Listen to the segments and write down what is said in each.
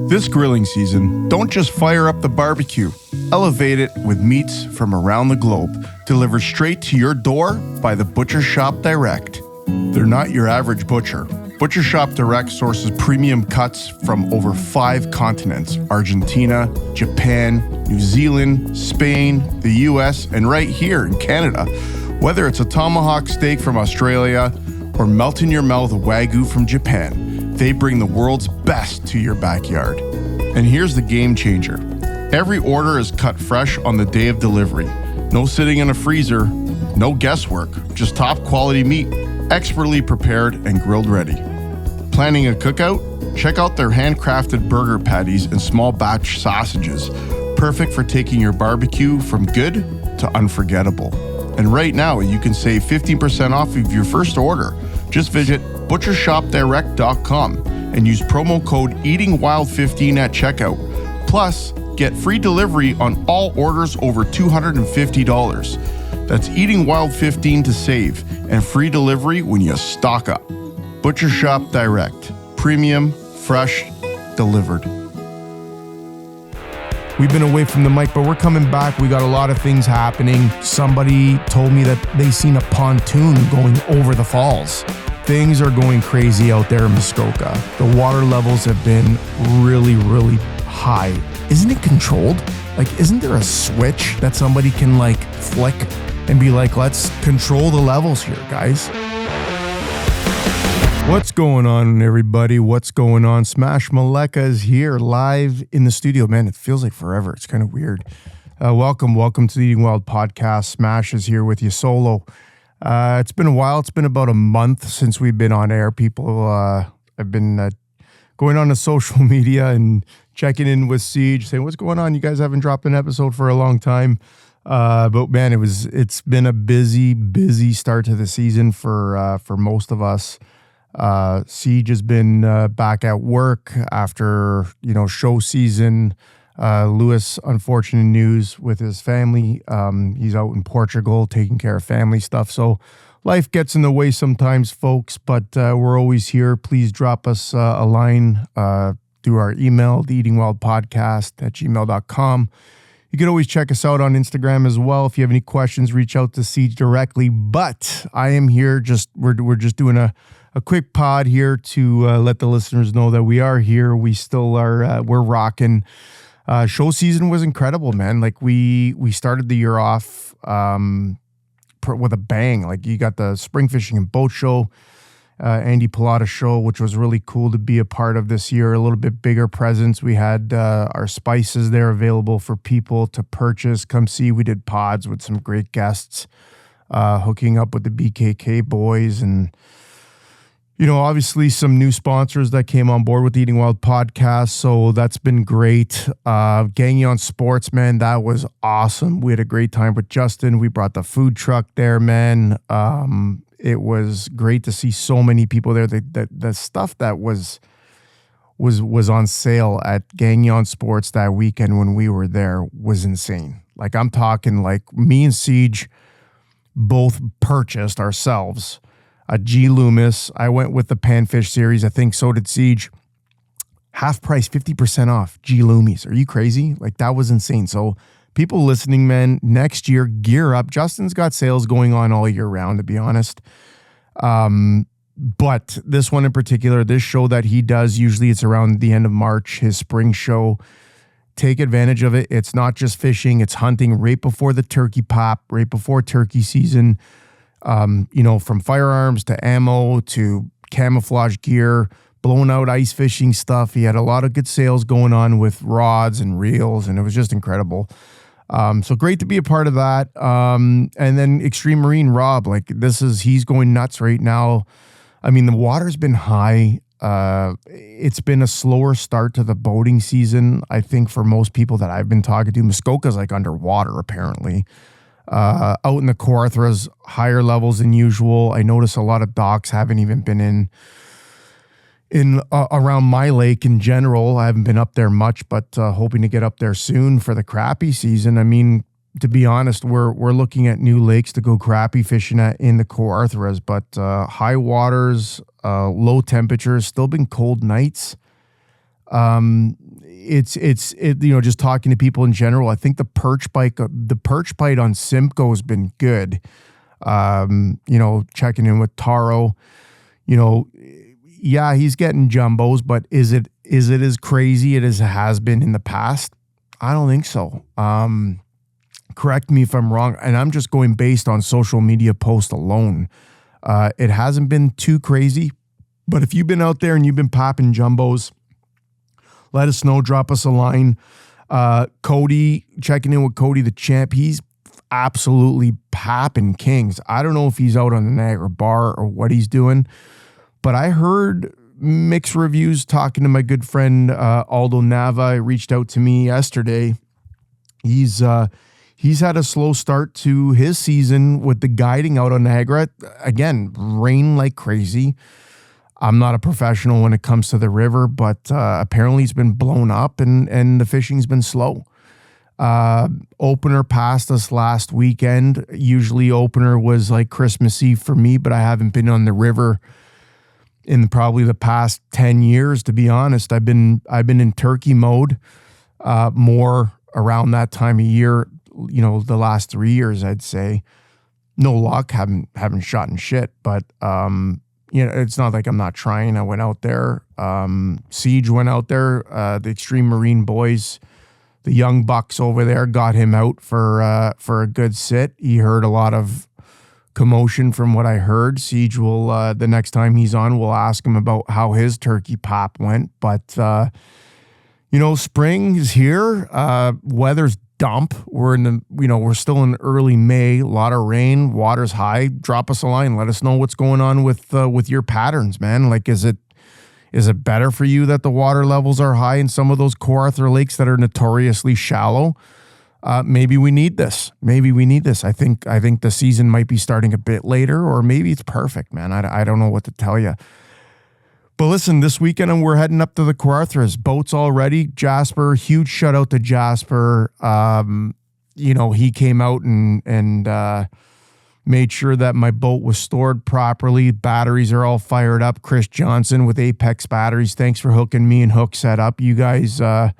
This grilling season, don't just fire up the barbecue. Elevate it with meats from around the globe, delivered straight to your door by the Butcher Shop Direct. They're not your average butcher. Butcher Shop Direct sources premium cuts from over 5 continents: Argentina, Japan, New Zealand, Spain, the US, and right here in Canada. Whether it's a tomahawk steak from Australia or melt-in-your-mouth Wagyu from Japan, they bring the world's best to your backyard. And here's the game changer. Every order is cut fresh on the day of delivery. No sitting in a freezer, no guesswork, just top quality meat, expertly prepared and grilled ready. Planning a cookout? Check out their handcrafted burger patties and small batch sausages, perfect for taking your barbecue from good to unforgettable. And right now, you can save 15% off of your first order. Just visit butchershopdirect.com and use promo code EatingWild15 at checkout. Plus, get free delivery on all orders over $250. That's EatingWild15 to save, and free delivery when you stock up. Butcher Shop Direct. Premium, fresh, delivered. We've been away from the mic, but we're coming back. We got a lot of things happening. Somebody told me that they seen a pontoon going over the falls. Things are going crazy out there in Muskoka. The water levels have been really, really high. Isn't it controlled? Like, isn't there a switch that somebody can like flick and be like, let's control the levels here, guys? What's going on, everybody? What's going on? Smash Maleka is here live in the studio. Man, it feels like forever. It's kind of weird. Welcome to the Eating Wild podcast. Smash is here with you solo. It's been a while. It's been about a month since we've been on air. People, I've been going on to social media and checking in with Siege, saying, what's going on? You guys haven't dropped an episode for a long time. But man, it's been a busy start to the season for most of us. Siege has been back at work after, show season. Lewis, unfortunate news with his family. He's out in Portugal taking care of family stuff. So life gets in the way sometimes, folks, but we're always here. Please drop us a line through our email, theeatingwildpodcast@gmail.com. You can always check us out on Instagram as well. If you have any questions, reach out to Siege directly. But I am here. We're just doing a quick pod here to let the listeners know that we are here. We still are. We're rocking. Show season was incredible, man. Like we started the year off with a bang. Like you got the spring fishing and boat show, Andy Pilata show, which was really cool to be a part of this year. A little bit bigger presence. We had our spices there available for people to purchase. Come see. We did pods with some great guests, hooking up with the BKK boys and. Obviously some new sponsors that came on board with the Eating Wild podcast. So that's been great. Gagnon Sports, man, that was awesome. We had a great time with Justin. We brought the food truck there, man. It was great to see so many people there. The stuff that was on sale at Gagnon Sports that weekend when we were there was insane. Like I'm talking like me and Siege both purchased ourselves a G Loomis. I went with the panfish series. I think so did Siege. Half price, 50% off G Loomis. Are you crazy? Like that was insane. So people listening, man, next year, gear up. Justin's got sales going on all year round, to be honest. But this one in particular, this show that he does, usually it's around the end of March, his spring show. Take advantage of it. It's not just fishing, it's hunting right before the turkey pop, right before turkey season. From firearms to ammo to camouflage gear, blown out ice fishing stuff. He had a lot of good sales going on with rods and reels, and it was just incredible. So great to be a part of that. And then Extreme Marine Rob, he's going nuts right now. I mean, the water's been high. It's been a slower start to the boating season. I think for most people that I've been talking to, Muskoka's like underwater apparently. Out in the Kawarthas, higher levels than usual. I notice a lot of docks haven't even been in around my lake in general. I haven't been up there much, but hoping to get up there soon for the crappie season. I mean, to be honest, we're looking at new lakes to go crappie fishing at in the Kawarthas, but high waters, low temperatures, still been cold nights. just talking to people in general, I think the perch bite on Simcoe has been good. Checking in with Taro, yeah, he's getting jumbos, but is it as crazy as it has been in the past? I don't think so. Correct me if I'm wrong, and I'm just going based on social media posts alone. It hasn't been too crazy, but if you've been out there and you've been popping jumbos, let us know. Drop us a line. Cody, checking in with Cody the champ. He's absolutely popping kings. I don't know if he's out on the Niagara Bar or what he's doing, but I heard mixed reviews talking to my good friend Aldo Nava. He reached out to me yesterday. He's had a slow start to his season with the guiding out on Niagara. Again, rain like crazy. I'm not a professional when it comes to the river, but apparently it's been blown up and the fishing's been slow. Opener passed us last weekend. Usually opener was like Christmas Eve for me, but I haven't been on the river in probably the past 10 years, to be honest. I've been in turkey mode more around that time of year, the last 3 years, I'd say. No luck, haven't shot in shit, but it's not like I'm not trying. I went out there. Siege went out there. The Extreme Marine boys, the young bucks over there, got him out for a good sit. He heard a lot of commotion from what I heard. Siege will, the next time he's on, we'll ask him about how his turkey pop went. But, spring is here. Weather's dump. We're still in early May, a lot of rain, water's high. Drop us a line. Let us know what's going on with your patterns, man. Like, is it better for you that the water levels are high in some of those Kawartha Lakes that are notoriously shallow? Maybe we need this. I think the season might be starting a bit later, or maybe it's perfect, man. I don't know what to tell you. But listen, this weekend and we're heading up to the Kawarthas. Boats all ready. Jasper, huge shout out to Jasper. He came out and made sure that my boat was stored properly. Batteries are all fired up. Chris Johnson with Apex Batteries. Thanks for hooking me and Hook set up. You guys, those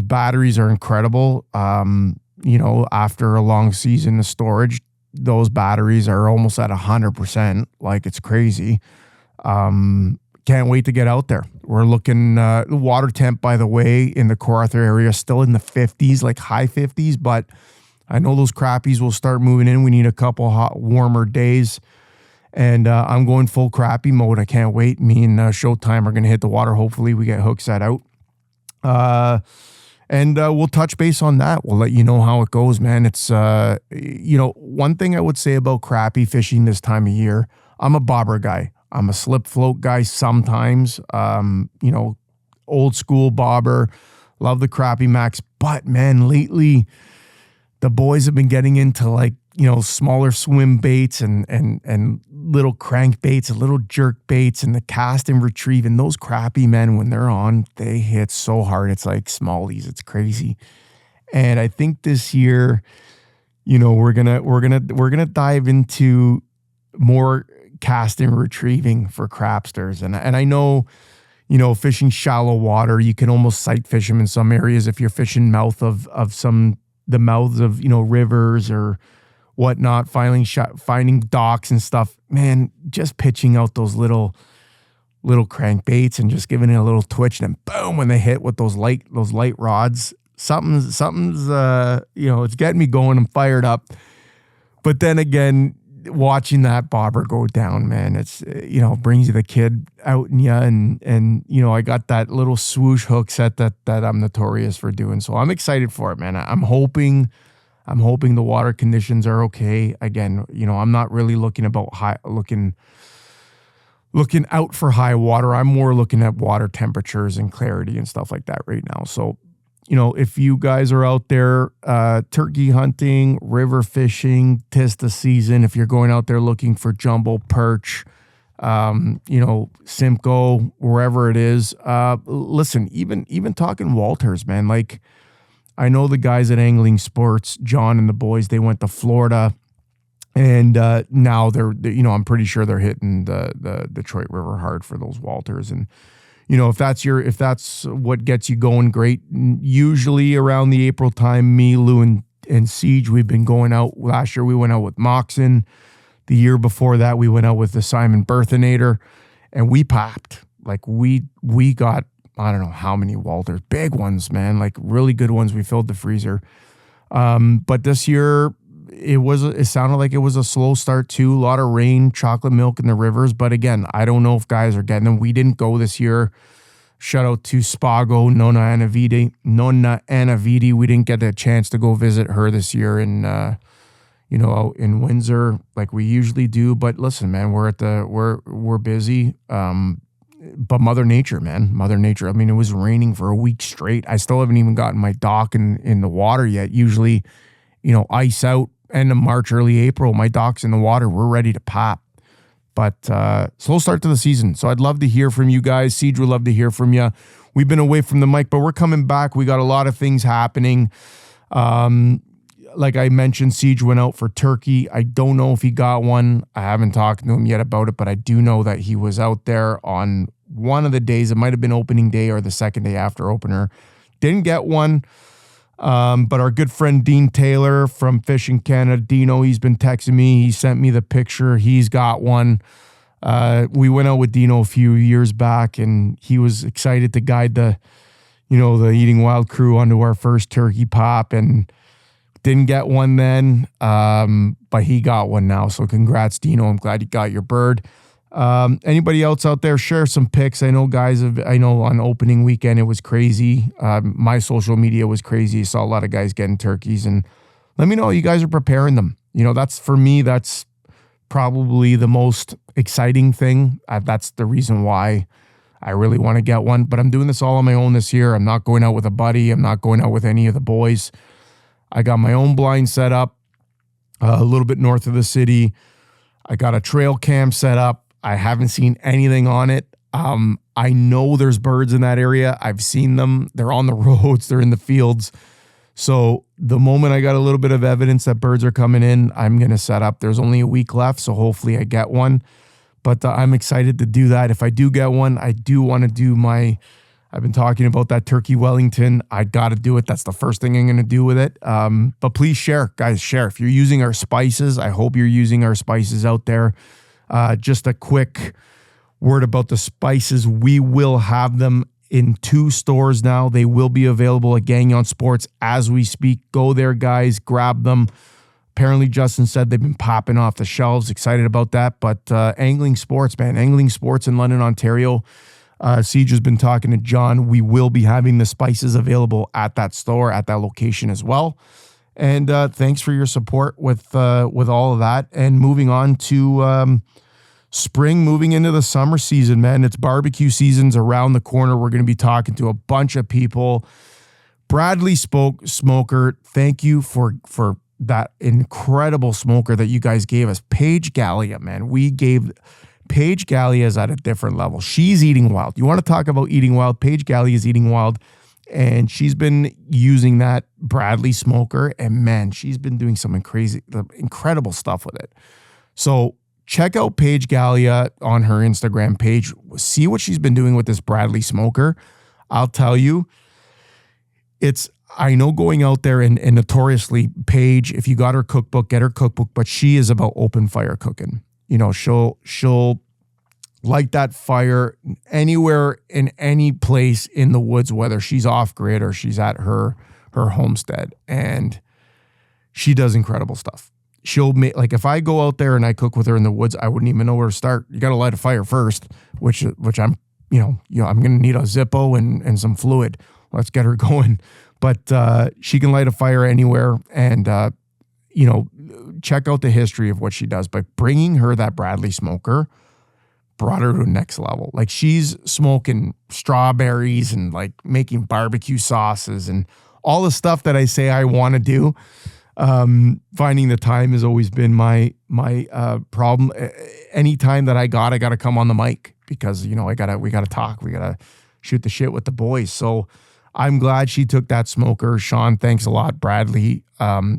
batteries are incredible. After a long season of storage, those batteries are almost at 100%. Like, it's crazy. Can't wait to get out there. We're looking, the water temp, by the way, in the Kawartha area, still in the 50s, like high 50s, but I know those crappies will start moving in. We need a couple hot, warmer days, and I'm going full crappie mode. I can't wait. Me and Showtime are going to hit the water. Hopefully we get Hook set out. And we'll touch base on that. We'll let you know how it goes, man. It's, one thing I would say about crappie fishing this time of year, I'm a bobber guy. I'm a slip float guy sometimes, old school bobber, love the crappie max. But man, lately the boys have been getting into smaller swim baits and little crank baits and little jerk baits and the cast and retrieve. And those crappie, men, when they're on, they hit so hard. It's like smallies. It's crazy. And I think this year, we're gonna dive into more cast and retrieving for crapsters. And I know, fishing shallow water, you can almost sight fish them in some areas if you're fishing mouths of rivers or whatnot, finding docks and stuff. Man, just pitching out those little crankbaits and just giving it a little twitch, and then boom, when they hit with those light rods, something's it's getting me going. I'm fired up. But then again, watching that bobber go down, man, it's, brings you the kid out in you. And I got that little swoosh hook set that I'm notorious for doing. So I'm excited for it, man. I'm hoping the water conditions are okay. Again, I'm not really looking out for high water. I'm more looking at water temperatures and clarity and stuff like that right now. So, if you guys are out there turkey hunting, river fishing, 'tis the season. If you're going out there looking for jumbo perch, Simcoe, wherever it is, listen, even talking Walters, man. Like, I know the guys at Angling Sports, John and the boys, they went to Florida, and now they're I'm pretty sure they're hitting the Detroit River hard for those Walters. And if that's what gets you going, great. Usually around the April time, me, Lou, and Siege, we've been going out. Last year we went out with Moxon. The year before that, we went out with the Simon Berthinator, and we popped. Like we got, I don't know how many Walters, big ones, man, like really good ones. We filled the freezer. But this year it sounded like it was a slow start too. A lot of rain, chocolate milk in the rivers. But again, I don't know if guys are getting them. We didn't go this year. Shout out to Spago, Nonna Anavidi. We didn't get a chance to go visit her this year out in Windsor like we usually do. But listen, man, we're busy. But Mother Nature, man. Mother Nature. I mean, it was raining for a week straight. I still haven't even gotten my dock in the water yet. Usually, ice out end of March, early April, my dock's in the water. We're ready to pop. But slow start to the season. So I'd love to hear from you guys. Siege would love to hear from you. We've been away from the mic, but we're coming back. We got a lot of things happening. Like I mentioned, Siege went out for turkey. I don't know if he got one. I haven't talked to him yet about it, but I do know that he was out there on one of the days. It might have been opening day or the second day after opener. Didn't get one. But our good friend Dean Taylor from Fishing Canada, Dino, he's been texting me. He sent me the picture. He's got one. We went out with Dino a few years back, and he was excited to guide the Eating Wild crew onto our first turkey pop, and didn't get one then, but he got one now. So congrats, Dino. I'm glad you got your bird. Anybody else out there, share some pics. I know on opening weekend, it was crazy. My social media was crazy. I saw a lot of guys getting turkeys, and let me know you guys are preparing them. That's for me, that's probably the most exciting thing. That's the reason why I really want to get one, but I'm doing this all on my own this year. I'm not going out with a buddy. I'm not going out with any of the boys. I got my own blind set up a little bit north of the city. I got a trail cam set up. I haven't seen anything on it. I know there's birds in that area. I've seen them. They're on the roads. They're in the fields. So the moment I got a little bit of evidence that birds are coming in, I'm going to set up. There's only a week left, so hopefully I get one. But I'm excited to do that. If I do get one, I do want to do I've been talking about that turkey Wellington. I got to do it. That's the first thing I'm going to do with it. But please share, guys, share. If you're using our spices, I hope you're using our spices out there. Just a quick word about the spices. We will have them in 2 stores now. They will be available at Gagnon Sports as we speak. Go there, guys. Grab them. Apparently, Justin said they've been popping off the shelves. Excited about that. But Angling Sports, man. Angling Sports in London, Ontario. Siege has been talking to John. We will be having the spices available at that store, at that location as well. And thanks for your support with all of that. And moving on to spring, moving into the summer season, man. It's barbecue season's around the corner. We're going to be talking to a bunch of people. Bradley Smoker, thank you for that incredible smoker that you guys gave us. Paige Gallia, man. Paige Gallia is at a different level. She's eating wild. You want to talk about eating wild? Paige Gallia is eating wild. And she's been using that Bradley smoker, and man, she's been doing some incredible stuff with it. So check out Paige Gallia on her Instagram page. See what she's been doing with this Bradley smoker. I'll tell you, I know going out there and notoriously, Paige, if you got her cookbook, get her cookbook, but she is about open fire cooking. She'll light that fire anywhere in any place in the woods, whether she's off grid or she's at her homestead, and she does incredible stuff. She'll make, like, if I go out there and I cook with her in the woods, I wouldn't even know where to start. You got to light a fire first, which I'm going to need a Zippo and some fluid. Let's get her going. But she can light a fire anywhere, and check out the history of what she does. But bringing her that Bradley smoker brought her to the next level. Like, she's smoking strawberries and like making barbecue sauces and all the stuff that I say I want to do. Finding the time has always been my problem. Anytime that I got to come on the mic because, we got to talk. We got to shoot the shit with the boys. So I'm glad she took that smoker. Sean, thanks a lot. Bradley,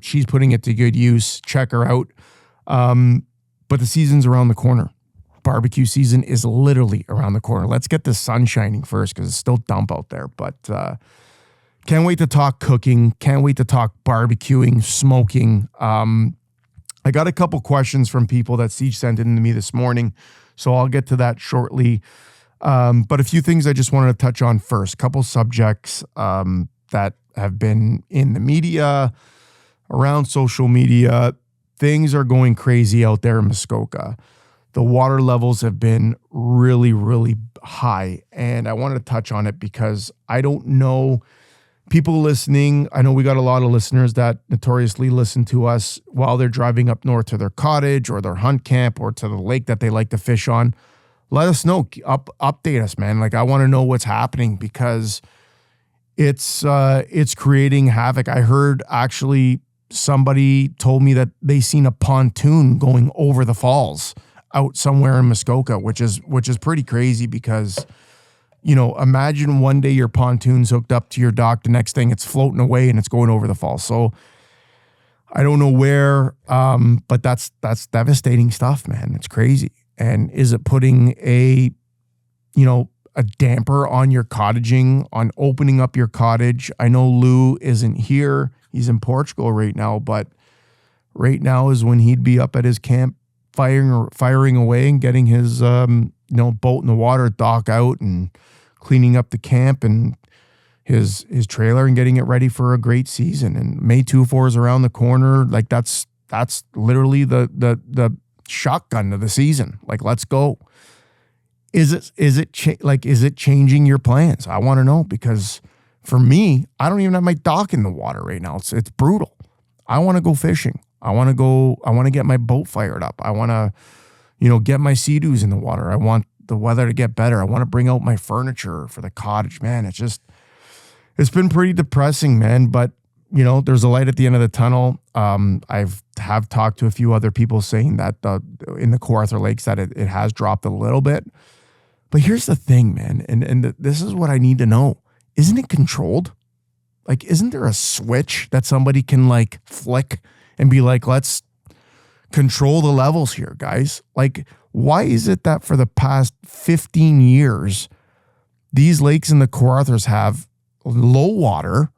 she's putting it to good use. Check her out. But the season's around the corner. barbecue season is literally around the corner. Let's get the sun shining first because it's still dump out there. But can't wait to talk cooking. Can't wait to talk barbecuing, smoking. I got a couple questions from people that Siege sent in to me this morning, so I'll get to that shortly. But a few things I just wanted to touch on first. A couple subjects that have been in the media, around social media. Things are going crazy out there in Muskoka. The water levels have been really, really high. And I wanted to touch on it because I don't know people listening. I know we got a lot of listeners that notoriously listen to us while they're driving up north to their cottage or their hunt camp or to the lake that they like to fish on. Let us know. Update us, man. Like, I want to know what's happening because it's creating havoc. I heard actually somebody told me that they seen a pontoon going over the falls out somewhere in Muskoka, which is pretty crazy because, you know, imagine one day your pontoon's hooked up to your dock, the next thing it's floating away and it's going over the falls. So I don't know where, but that's devastating stuff, man. It's crazy. And is it putting a damper on your cottaging, on opening up your cottage? I know Lou isn't here. He's in Portugal right now, but right now is when he'd be up at his camp firing away and getting his boat in the water, dock out and cleaning up the camp and his trailer and getting it ready for a great season. And May 24 is around the corner. Like that's literally the shotgun of the season. Like, let's go. Is it changing your plans? I want to know, because for me, I don't even have my dock in the water right now. It's brutal. I want to go fishing. I want to get my boat fired up. I want to, get my sea-doos in the water. I want the weather to get better. I want to bring out my furniture for the cottage, man. It's been pretty depressing, man, but there's a light at the end of the tunnel. Have talked to a few other people saying that in the Kawartha Lakes that it has dropped a little bit. But here's the thing, man, and this is what I need to know. Isn't it controlled? Like, isn't there a switch that somebody can like flick and be like, let's control the levels here, guys? Like, why is it that for the past 15 years, these lakes in the Kawarthas have low water?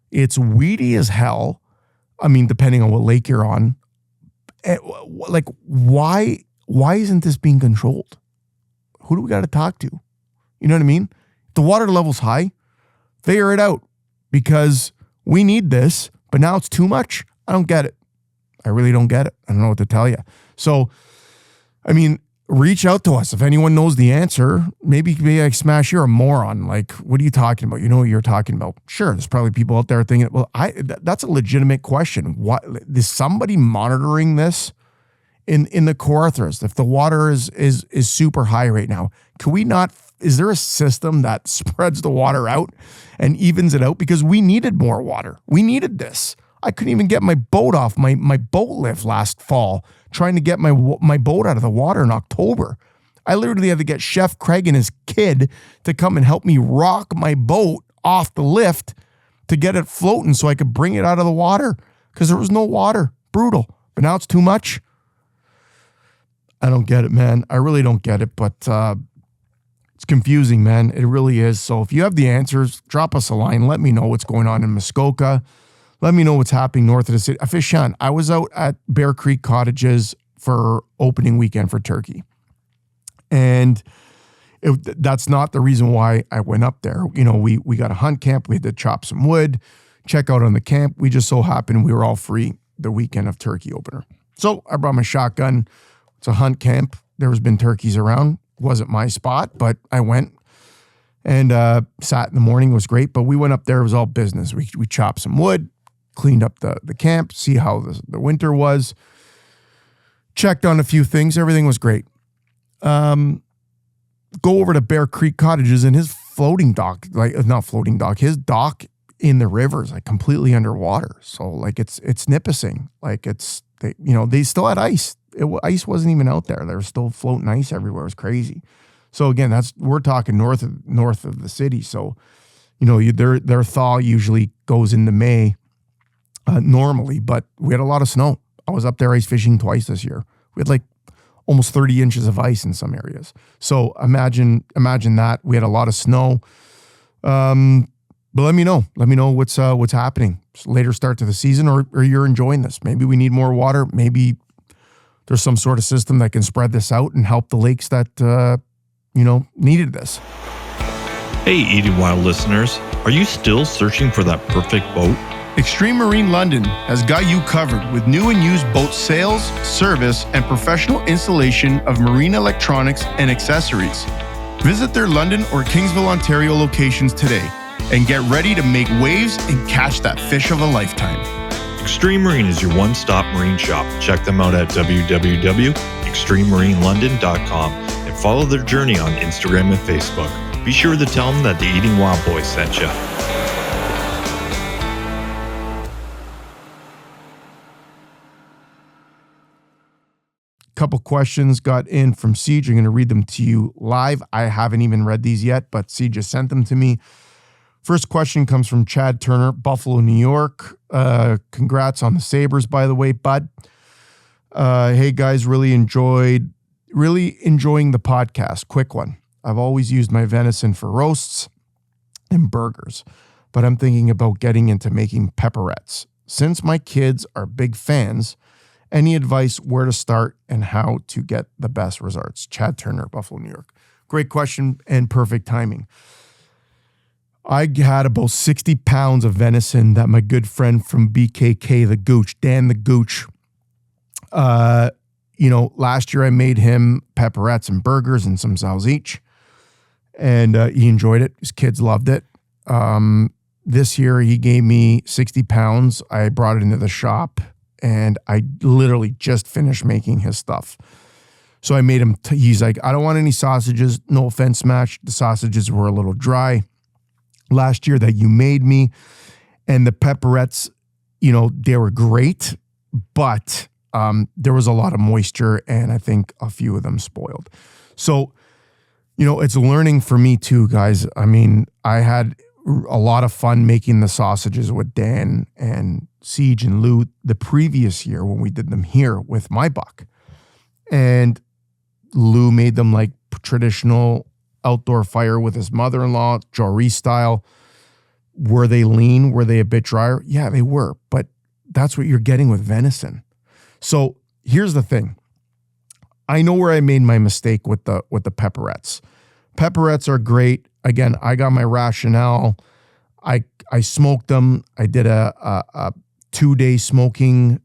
It's weedy as hell. I mean, depending on what lake you're on. Like, why isn't this being controlled? Who do we got to talk to? You know what I mean? The water level's high. Figure it out, because we need this, but now it's too much. I don't get it. I really don't get it. I don't know what to tell you. So, I mean, reach out to us. If anyone knows the answer, maybe I smash, you're a moron. Like, what are you talking about? You know what you're talking about. Sure, there's probably people out there thinking, well, that's a legitimate question. What is somebody monitoring this in the Kawarthas? If the water is super high right now, can we not? Is there a system that spreads the water out and evens it out? Because we needed more water. We needed this. I couldn't even get my boat off my boat lift last fall, trying to get my boat out of the water in October. I literally had to get Chef Craig and his kid to come and help me rock my boat off the lift to get it floating so I could bring it out of the water, because there was no water. Brutal. But now it's too much. I don't get it, man. I really don't get it, but it's confusing, man. It really is. So if you have the answers, drop us a line. Let me know what's going on in Muskoka. Let me know what's happening north of the city. Fishan, I was out at Bear Creek Cottages for opening weekend for turkey. And that's not the reason why I went up there. We got a hunt camp. We had to chop some wood, check out on the camp. We just so happened we were all free the weekend of turkey opener. So I brought my shotgun. It's a hunt camp. There's been turkeys around. Wasn't my spot, but I went and sat in the morning. It was great, but we went up there. It was all business. We chopped some wood, cleaned up the camp, see how the winter was, checked on a few things. Everything was great. Go over to Bear Creek Cottages, and his floating dock, his dock in the river is like completely underwater. So like it's nipissing. Like they still had ice. Ice wasn't even out there. There was still floating ice everywhere. It was crazy. So again, we're talking north of the city. So, their thaw usually goes into May normally, but we had a lot of snow. I was up there ice fishing twice this year. We had like almost 30 inches of ice in some areas. So imagine that. We had a lot of snow. But let me know what's happening. Later start to the season, or you're enjoying this. Maybe we need more water. Maybe there's some sort of system that can spread this out and help the lakes that, needed this. Hey, Eating Wild listeners, are you still searching for that perfect boat? Extreme Marine London has got you covered with new and used boat sales, service, and professional installation of marine electronics and accessories. Visit their London or Kingsville, Ontario locations today and get ready to make waves and catch that fish of a lifetime. Extreme Marine is your one-stop marine shop. Check them out at www.extrememarinelondon.com and follow their journey on Instagram and Facebook. Be sure to tell them that the Eating Wild Boys sent you. Couple questions got in from Siege. I'm going to read them to you live. I haven't even read these yet, but Siege just sent them to me. First question comes from Chad Turner, Buffalo, New York. Congrats on the Sabres, by the way, bud. Hey guys, really enjoying the podcast. Quick one. I've always used my venison for roasts and burgers, but I'm thinking about getting into making pepperettes. Since my kids are big fans, any advice where to start and how to get the best results? Chad Turner, Buffalo, New York. Great question and perfect timing. I had about 60 pounds of venison that my good friend from BKK, the Gooch, Dan the Gooch, last year I made him pepperettes and burgers and some salsich, and he enjoyed it. His kids loved it. This year he gave me 60 pounds. I brought it into the shop, and I literally just finished making his stuff. So I made him, he's like, I don't want any sausages. No offense, Smash. The sausages were a little dry last year that you made me. And the pepperettes, they were great, but there was a lot of moisture, and I think a few of them spoiled. So, it's learning for me too, guys. I mean, I had a lot of fun making the sausages with Dan and Siege and Lou the previous year when we did them here with my buck. And Lou made them like traditional outdoor fire with his mother-in-law, Jory style. Were they lean? Were they a bit drier? Yeah, they were, but that's what you're getting with venison. So here's the thing. I know where I made my mistake with the pepperettes. Pepperettes are great. Again, I got my rationale. I smoked them. I did a 2-day smoking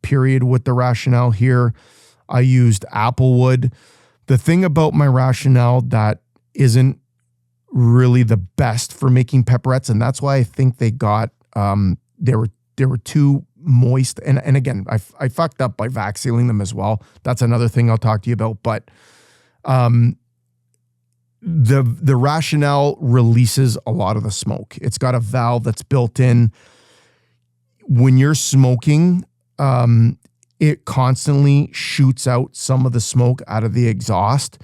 period with the rationale here. I used applewood. The thing about my rationale that isn't really the best for making pepperettes, and that's why I think they got they were too moist. And again, I fucked up by vac sealing them as well. That's another thing I'll talk to you about. But the rationale releases a lot of the smoke. It's got a valve that's built in. When you're smoking, it constantly shoots out some of the smoke out of the exhaust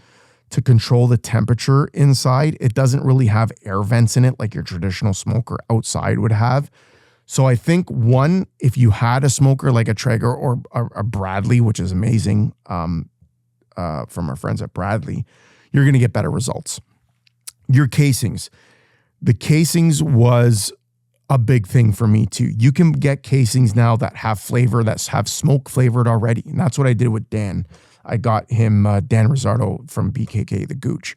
to control the temperature inside. It doesn't really have air vents in it like your traditional smoker outside would have. So I think one, if you had a smoker like a Traeger or a Bradley, which is amazing from our friends at Bradley, you're going to get better results. Your casings. The casings was a big thing for me too. You can get casings now that have flavor, that have smoke flavored already. And that's what I did with Dan. I got him, Dan Rizzardo from BKK, the Gooch.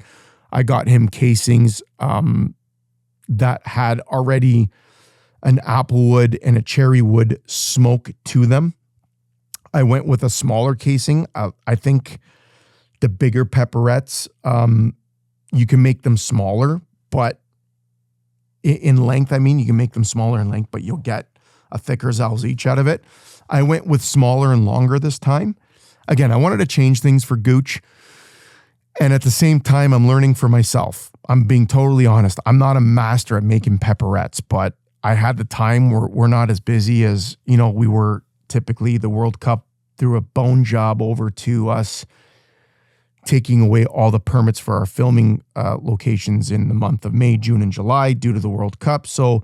I got him casings that had already an applewood and a cherry wood smoke to them. I went with a smaller casing. I think the bigger pepperettes, you can make them smaller, but in length, you can make them smaller in length, but you'll get a thicker salsich out of it. I went with smaller and longer this time. Again, I wanted to change things for Gooch. And at the same time, I'm learning for myself. I'm being totally honest. I'm not a master at making pepperettes, but I had the time. We're not as busy as, we were typically. The World Cup threw a bone job over to us, taking away all the permits for our filming locations in the month of May, June, and July due to the World Cup. So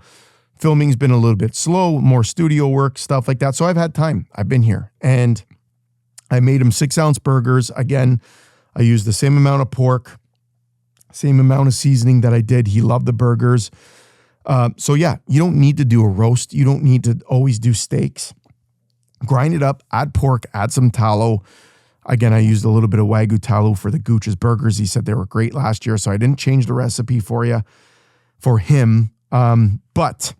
filming's been a little bit slow, more studio work, stuff like that. So I've had time. I've been here. And I made him 6-ounce burgers. Again, I used the same amount of pork, same amount of seasoning that I did. He loved the burgers. So yeah, you don't need to do a roast. You don't need to always do steaks. Grind it up, add pork, add some tallow. Again, I used a little bit of Wagyu tallow for the Gooch's burgers. He said they were great last year, so I didn't change the recipe for him. But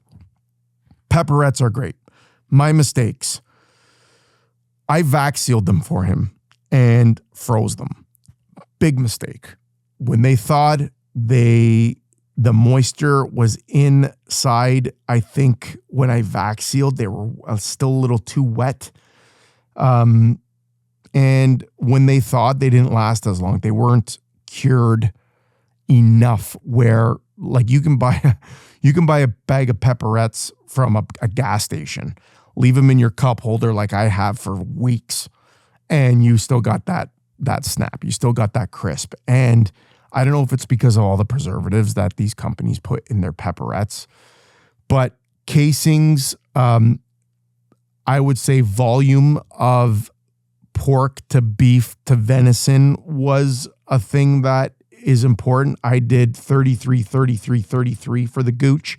pepperettes are great. My mistakes. I vac sealed them for him and froze them. Big mistake. When they thawed, the moisture was inside. I think when I vac sealed, they were still a little too wet. And when they thawed, they didn't last as long. They weren't cured enough where, like, you can buy a bag of pepperettes from a gas station, leave them in your cup holder like I have for weeks, and you still got that snap. You still got that crisp. And I don't know if it's because of all the preservatives that these companies put in their pepperettes, but casings, I would say volume of pork to beef to venison was a thing that is important. I did 33 for the Gooch.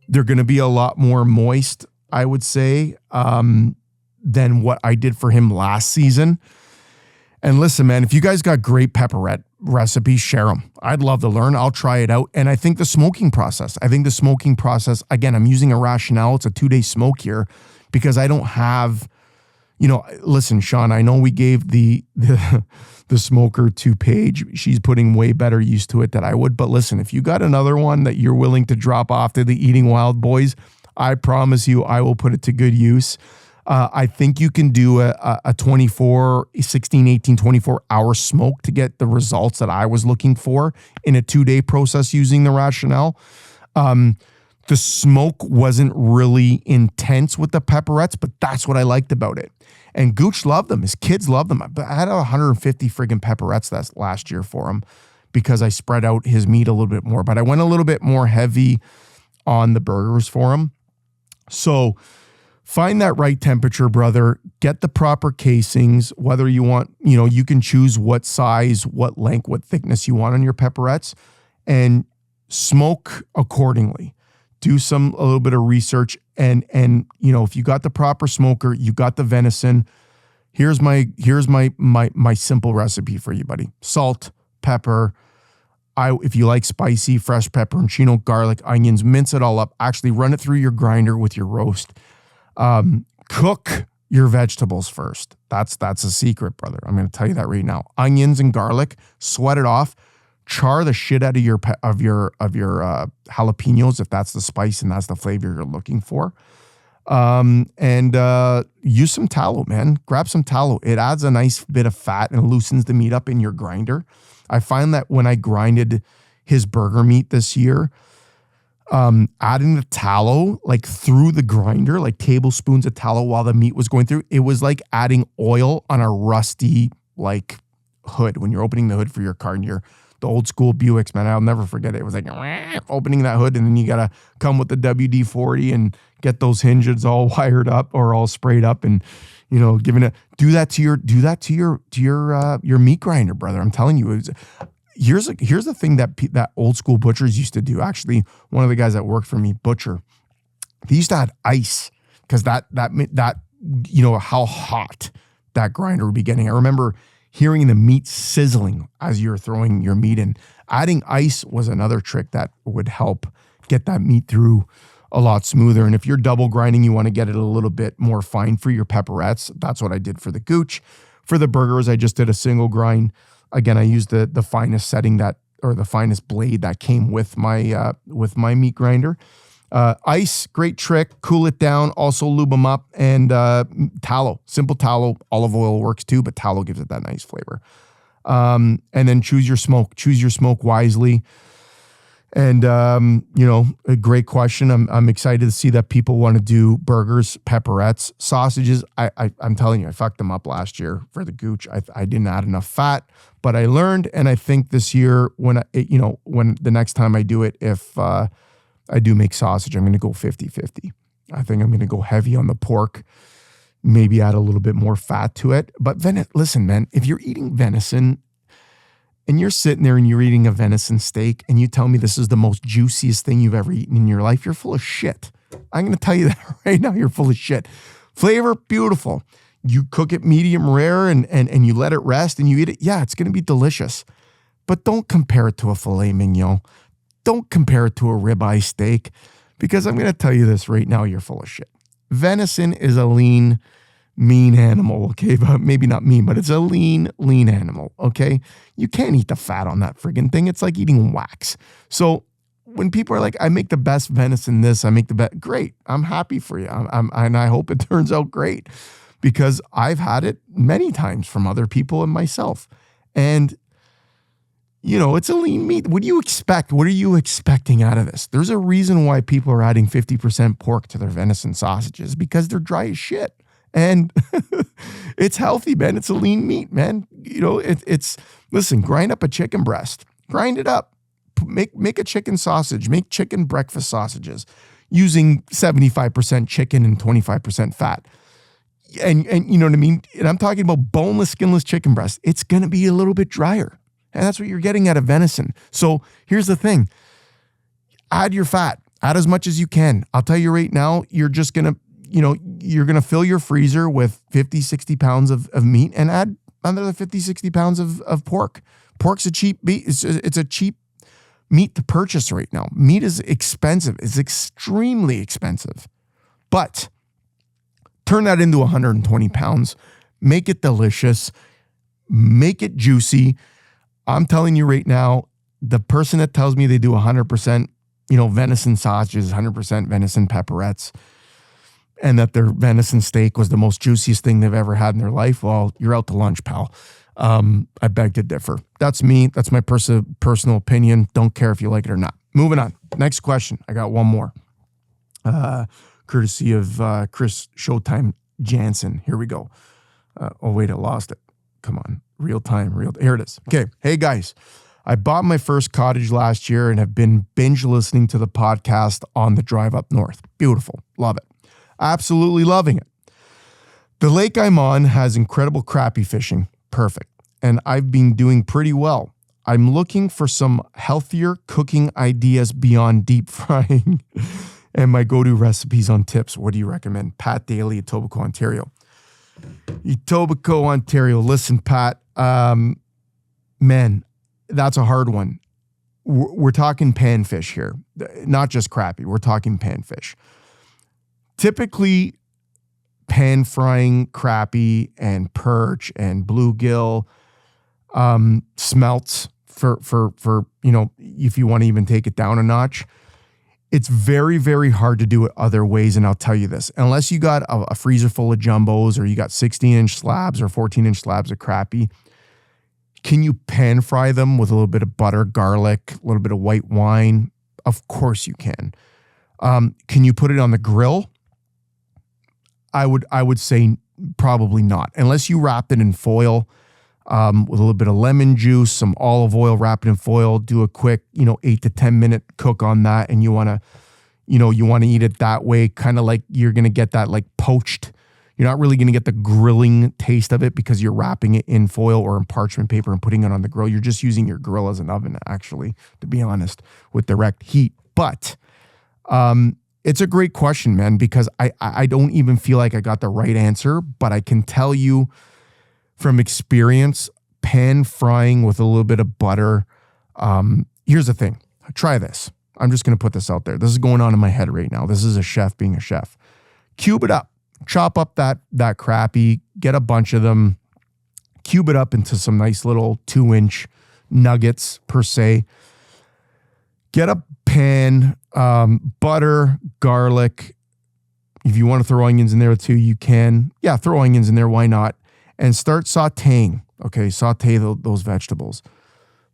They're going to be a lot more moist, I would say, than what I did for him last season. And listen, man, if you guys got great pepperette recipes, share them. I'd love to learn. I'll try it out. And I think the smoking process, again, I'm using a Rationale. It's a 2-day smoke here because I don't have, listen, Sean, I know we gave the smoker to Paige. She's putting way better use to it than I would. But listen, if you got another one that you're willing to drop off to the Eating Wild boys, I promise you I will put it to good use. I think you can do a 24 hour smoke to get the results that I was looking for in a 2-day process using the Rationale. The smoke wasn't really intense with the pepperettes, but that's what I liked about it. And Gooch loved them. His kids loved them. I had 150 friggin' pepperettes last year for him because I spread out his meat a little bit more. But I went a little bit more heavy on the burgers for him. So find that right temperature, brother. Get the proper casings, whether you want, you can choose what size, what length, what thickness you want on your pepperettes, and smoke accordingly. Do a little bit of research, and if you got the proper smoker, you got the venison. Here's my simple recipe for you, buddy. Salt, pepper. If you like spicy, fresh pepperoncino, garlic, onions, mince it all up. Actually, run it through your grinder with your roast. Cook your vegetables first. That's a secret, brother. I'm going to tell you that right now. Onions and garlic, sweat it off. Char the shit out of your jalapenos if that's the spice and that's the flavor you're looking for. And use some tallow, man. Grab some tallow. It adds a nice bit of fat and loosens the meat up in your grinder. I find that when I grinded his burger meat this year, adding the tallow like through the grinder, like tablespoons of tallow while the meat was going through, it was like adding oil on a rusty like hood when you're opening the hood for your car and the old school Buicks, man. I'll never forget it. It was like opening that hood, and then you gotta come with the WD-40 and get those hinges all wired up or all sprayed up, and giving it. Do that to your meat grinder, brother. I'm telling you. Here's the thing that old school butchers used to do. Actually, one of the guys that worked for me, butcher, they used to add ice because that how hot that grinder would be getting. I remember hearing the meat sizzling as you're throwing your meat in. Adding ice was another trick that would help get that meat through a lot smoother. And if you're double grinding, you want to get it a little bit more fine for your pepperettes. That's what I did for the Gooch. For the burgers, I just did a single grind. Again, I used the finest setting the finest blade that came with my meat grinder. Ice, great trick. Cool it down. Also lube them up. And tallow, simple tallow. Olive oil works too, but tallow gives it that nice flavor. And then choose your smoke. Choose your smoke wisely. And a great question. I'm excited to see that people want to do burgers, pepperettes, sausages. I'm telling you, I fucked them up last year for the Gooch. I didn't add enough fat, but I learned, and I think this year when the next time I do it, if I do make sausage, I'm going to go 50-50. I think I'm going to go heavy on the pork maybe add a little bit more fat to it. But listen, man, if you're eating venison and you're sitting there and you're eating a venison steak and you tell me this is the most juiciest thing you've ever eaten in your life, you're full of shit. I'm going to tell you that right now. You're full of shit. Flavor, beautiful. You cook it medium rare and you let it rest and you eat it. Yeah, it's going to be delicious. But don't compare it to a filet mignon. Don't compare it to a ribeye steak, because I'm going to tell you this right now, you're full of shit. Venison is a lean, mean animal, okay? But maybe not mean, but it's a lean animal, okay? You can't eat the fat on that friggin' thing. It's like eating wax. So when people are like, I make the best venison this, I make the best, great. I'm happy for you. And I hope it turns out great, because I've had it many times from other people and myself. And you know, it's a lean meat. What do you expect? What are you expecting out of this? There's a reason why people are adding 50% pork to their venison sausages, because they're dry as shit. And it's healthy, man. It's a lean meat, man. You know, listen, grind up a chicken breast. Grind it up. Make a chicken sausage. Make chicken breakfast sausages using 75% chicken and 25% fat. And you know what I mean? And I'm talking about boneless, skinless chicken breast. It's going to be a little bit drier. And that's what you're getting out of venison. So here's the thing. Add your fat. Add as much as you can. I'll tell you right now, you're just going to, you know, you're going to fill your freezer with 50, 60 pounds of meat and add another 50, 60 pounds of pork. Pork's a cheap meat. It's a cheap meat to purchase right now. Meat is expensive. It's extremely expensive. But turn that into 120 pounds. Make it delicious. Make it juicy. I'm telling you right now, the person that tells me they do 100%, you know, venison sausages, 100% venison pepperettes, and that their venison steak was the most juiciest thing they've ever had in their life, well, you're out to lunch, pal. I beg to differ. That's me. That's my personal opinion. Don't care if you like it or not. Moving on. Next question. I got one more. Courtesy of Chris Showtime Jansen. Here we go. Oh, wait, I lost it. Come on. Real time. Here it is. Okay. Hey, guys. I bought my first cottage last year and have been binge listening to the podcast on the drive up north. Beautiful. Love it. Absolutely loving it. The lake I'm on has incredible crappie fishing. Perfect. And I've been doing pretty well. I'm looking for some healthier cooking ideas beyond deep frying and my go-to recipes on tips. What do you recommend? Pat Daly, Etobicoke, Ontario. Etobicoke, Ontario. Listen, Pat, man, that's a hard one. We're talking panfish here, not just crappie. We're talking panfish. Typically, pan frying crappie and perch and bluegill, smelts for you know, if you want to even take it down a notch. It's very, very hard to do it other ways, and I'll tell you this. Unless you got a freezer full of jumbos or you got 16-inch slabs or 14-inch slabs of crappie, can you pan fry them with a little bit of butter, garlic, a little bit of white wine? Of course you can. Can you put it on the grill? I would say probably not. Unless you wrap it in foil with a little bit of lemon juice, some olive oil, wrap it in foil, do a quick, 8 to 10 minute cook on that. And you want to eat it that way, kind of like you're going to get that like poached. You're not really going to get the grilling taste of it because you're wrapping it in foil or in parchment paper and putting it on the grill. You're just using your grill as an oven, actually, to be honest, with direct heat. But it's a great question, man, because I don't even feel like I got the right answer, but I can tell you from experience, pan frying with a little bit of butter. Here's the thing. Try this. I'm just going to put this out there. This is going on in my head right now. This is a chef being a chef. Cube it up. Chop up that crappie. Get a bunch of them. Cube it up into some nice little 2-inch nuggets per se. Get a pan, butter, garlic. If you want to throw onions in there too, you can. Yeah, throw onions in there. Why not? And start sauteing. Okay, saute those vegetables.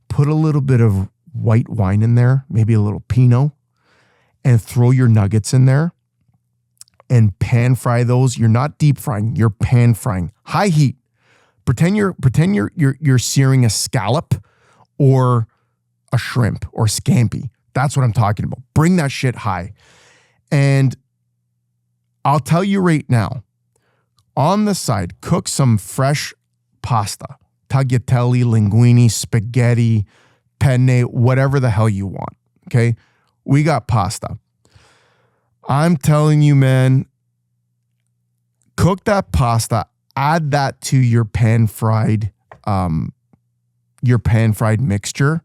Put a little bit of white wine in there, maybe a little Pinot, and throw your nuggets in there and pan fry those. You're not deep frying, you're pan frying. High heat. Pretend you're searing a scallop or a shrimp or scampi. That's what I'm talking about. Bring that shit high. And I'll tell you right now, On the side, cook some fresh pasta, tagliatelle, linguine, spaghetti, penne, whatever the hell you want. Okay. We got pasta. I'm telling you, man, cook that pasta, add that to your pan-fried mixture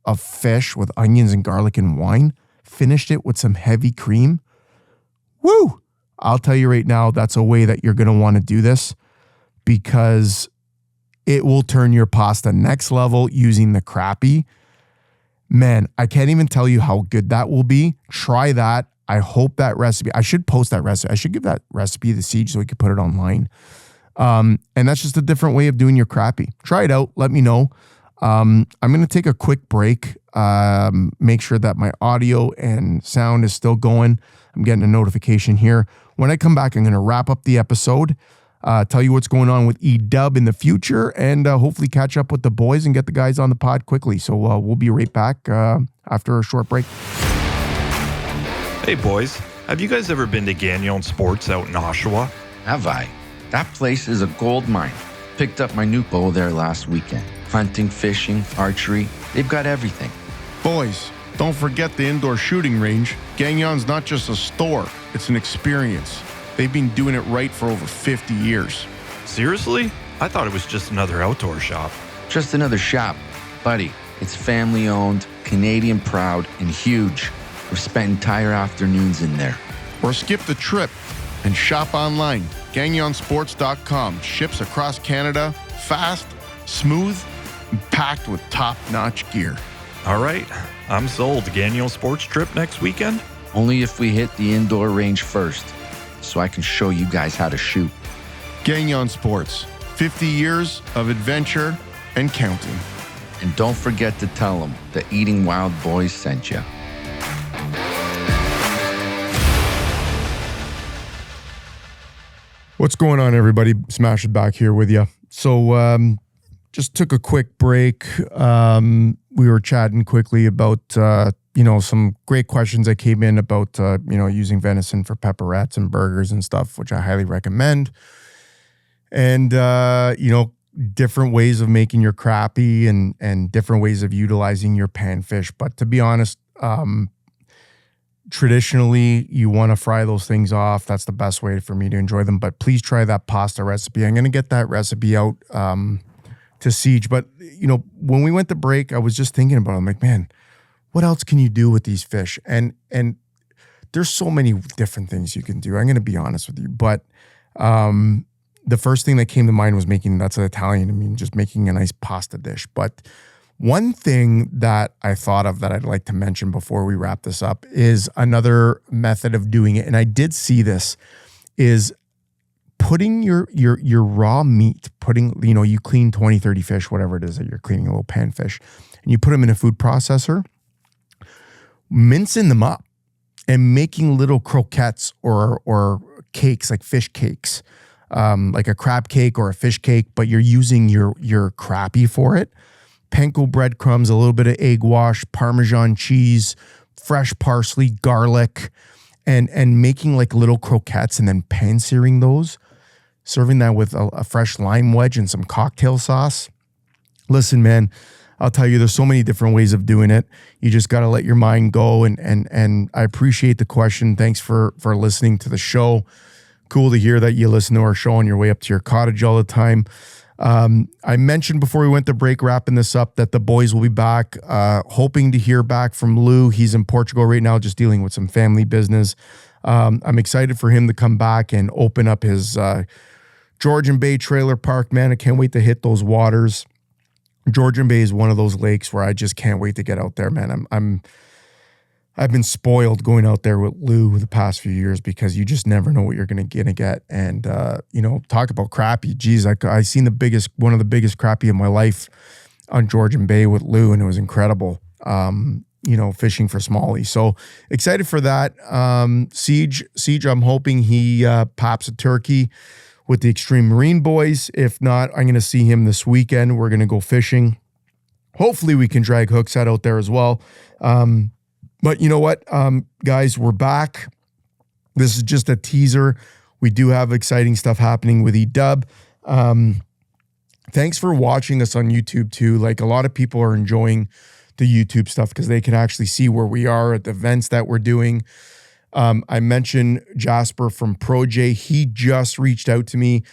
of fish with onions and garlic and wine. Finished it with some heavy cream. Woo! I'll tell you right now, that's a way that you're going to want to do this because it will turn your pasta next level using the crappie. Man, I can't even tell you how good that will be. Try that. I hope that recipe, I should post that recipe. I should give that recipe to Siege so we could put it online. And that's just a different way of doing your crappie. Try it out. Let me know. I'm going to take a quick break. Make sure that my audio and sound is still going. I'm getting a notification here. When I come back, I'm going to wrap up the episode, tell you what's going on with E-Dub in the future, and hopefully catch up with the boys and get the guys on the pod quickly. So we'll be right back after a short break. Hey boys, have you guys ever been to Gagnon Sports out in Oshawa? Have I? That place is a gold mine. Picked up my new bow there last weekend. Hunting, fishing, archery, they've got everything. Boys, don't forget the indoor shooting range. Gagnon's not just a store, it's an experience. They've been doing it right for over 50 years. Seriously? I thought it was just another outdoor shop. Just another shop. Buddy, it's family owned, Canadian proud, and huge. We've spent entire afternoons in there. Or skip the trip and shop online. GagnonSports.com ships across Canada, fast, smooth, and packed with top-notch gear. All right, I'm sold. Gagnon Sports trip next weekend? Only if we hit the indoor range first, so I can show you guys how to shoot. Gagnon Sports, 50 years of adventure and counting. And don't forget to tell them the Eating Wild Boys sent you. What's going on, everybody? Smash it back here with you. So just took a quick break. We were chatting quickly about, some great questions that came in about, using venison for pepperettes and burgers and stuff, which I highly recommend. And, different ways of making your crappie and different ways of utilizing your panfish. But to be honest, traditionally, you want to fry those things off. That's the best way for me to enjoy them. But please try that pasta recipe. I'm going to get that recipe out to Siege. But, when we went to break, I was just thinking about it. I'm like, man, what else can you do with these fish? And there's so many different things you can do. I'm going to be honest with you. But the first thing that came to mind was that's an Italian. Just making a nice pasta dish. But one thing that I thought of that I'd like to mention before we wrap this up is another method of doing it. And I did see this is putting your raw meat, you clean 20, 30 fish, whatever it is that you're cleaning, a little panfish, and you put them in a food processor, mincing them up and making little croquettes or cakes, like fish cakes, like a crab cake or a fish cake, but you're using your crappie for it. Panko breadcrumbs, a little bit of egg wash, Parmesan cheese, fresh parsley, garlic, and making like little croquettes and then pan searing those, serving that with a fresh lime wedge and some cocktail sauce. Listen, man, I'll tell you, there's so many different ways of doing it. You just got to let your mind go. And I appreciate the question. Thanks for listening to the show. Cool to hear that you listen to our show on your way up to your cottage all the time. I mentioned before we went to break, wrapping this up, that the boys will be back, hoping to hear back from Lou. He's in Portugal right now, just dealing with some family business. I'm excited for him to come back and open up his Georgian Bay trailer park. Man, I can't wait to hit those waters. Georgian Bay is one of those lakes where I just can't wait to get out there, man. I've been spoiled going out there with Lou the past few years because you just never know what you're going to get. And, talk about crappie. Geez, I seen one of the biggest crappie in my life on Georgian Bay with Lou, and it was incredible, fishing for smallie. So excited for that. Siege, I'm hoping he pops a turkey with the Extreme Marine boys. If not, I'm going to see him this weekend. We're going to go fishing. Hopefully we can drag hooks out there as well. But you know what, guys, we're back. This is just a teaser. We do have exciting stuff happening with eDub. Thanks for watching us on YouTube too. Like, a lot of people are enjoying the YouTube stuff because they can actually see where we are at the events that we're doing. I mentioned Jasper from ProJ. He just reached out to me.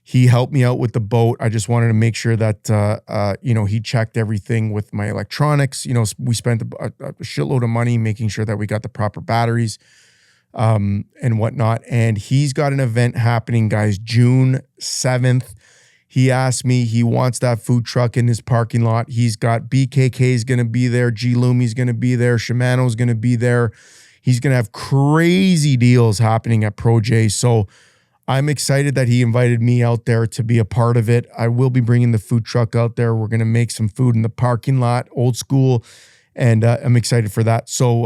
He helped me out with the boat. I just wanted to make sure that, he checked everything with my electronics. We spent a shitload of money making sure that we got the proper batteries and whatnot. And he's got an event happening, guys, June 7th. He asked me, he wants that food truck in his parking lot. He's got BKK is going to be there. G Lumi's going to be there. Shimano's going to be there. He's going to have crazy deals happening at ProJ. So I'm excited that he invited me out there to be a part of it. I will be bringing the food truck out there. We're going to make some food in the parking lot, old school. And I'm excited for that. So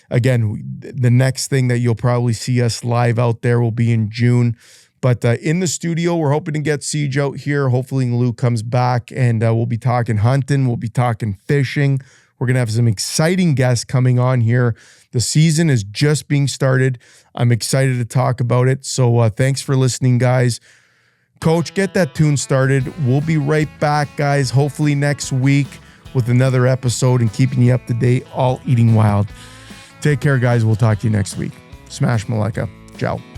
again, the next thing that you'll probably see us live out there will be in June. But in the studio, we're hoping to get Siege out here. Hopefully Lou comes back and we'll be talking hunting. We'll be talking fishing. We're going to have some exciting guests coming on here. The season is just being started. I'm excited to talk about it. So thanks for listening, guys. Coach, get that tune started. We'll be right back, guys, hopefully next week with another episode and keeping you up to date, all eating wild. Take care, guys. We'll talk to you next week. Smash Maleka. Ciao.